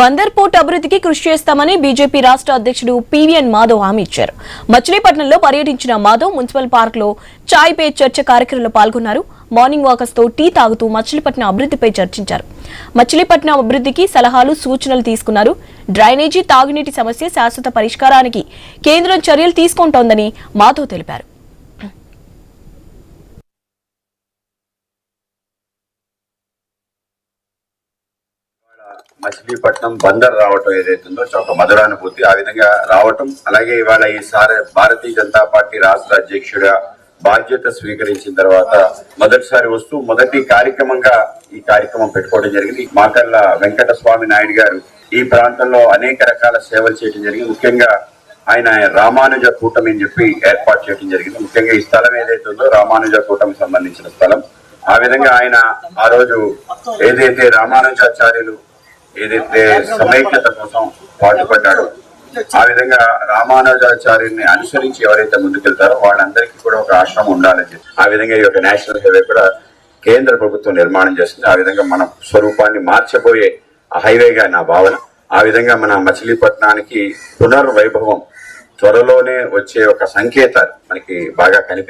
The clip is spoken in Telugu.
బందర్ పోర్ట్ అభివృద్ధికి కృషి చేస్తామని బీజేపీ రాష్ట్ర అధ్యక్షుడు పీవీఎన్ మాధవ్ హామీ ఇచ్చారు. మచిలీపట్నంలో పర్యటించిన మాధవ్ మున్సిపల్ పార్క్ లో చాయ్ పే చర్చ కార్యక్రమంలో పాల్గొన్నారు. మార్నింగ్ వాకర్స్ తో టీ తాగుతూ మచిలీపట్నం అభివృద్ధిపై చర్చించారు. మచిలీపట్నం అభివృద్ధికి సలహాలు సూచనలు తీసుకున్నారు. డ్రైనేజీ, తాగునీటి సమస్య శాశ్వత పరిష్కారానికి కేంద్రం చర్యలు తీసుకుంటోందని మాధవ్ తెలిపారు. మచిలీపట్నం బందర్ రావటం ఏదైతుందో ఒక మధురానుభూతి. ఆ విధంగా రావటం, అలాగే ఇవాళ ఈసారి భారతీయ జనతా పార్టీ రాష్ట్ర అధ్యక్షుడిగా బాధ్యత స్వీకరించిన తర్వాత మొదటిసారి వస్తూ మొదటి కార్యక్రమంగా ఈ కార్యక్రమం పెట్టుకోవడం జరిగింది. మాకల్ల వెంకట స్వామి నాయుడు గారు ఈ ప్రాంతంలో అనేక రకాల సేవలు చేయడం జరిగింది. ముఖ్యంగా ఆయన రామానుజ కూటమి అని చెప్పి ఏర్పాటు చేయడం జరిగింది. ముఖ్యంగా ఈ స్థలం ఏదైతుందో రామానుజ కూటమికి సంబంధించిన స్థలం. ఆ విధంగా ఆయన ఆ రోజు ఏదైతే రామానుజాచార్యులు ఏదైతే సమైక్యత కోసం పాటుపడ్డాడో ఆ విధంగా రామానుజాచార్యుని అనుసరించి ఎవరైతే ముందుకెళ్తారో వాళ్ళందరికీ కూడా ఒక ఆశ్రమం ఉండాలని చెప్పి ఆ విధంగా ఈ యొక్క నేషనల్ హైవే కూడా కేంద్ర ప్రభుత్వం నిర్మాణం చేస్తుంది. ఆ విధంగా మన స్వరూపాన్ని మార్చబోయే హైవేగా నా భావన. ఆ విధంగా మన మచిలీపట్నానికి పునర్వైభవం త్వరలోనే వచ్చే ఒక సంకేతాలు మనకి బాగా కనిపి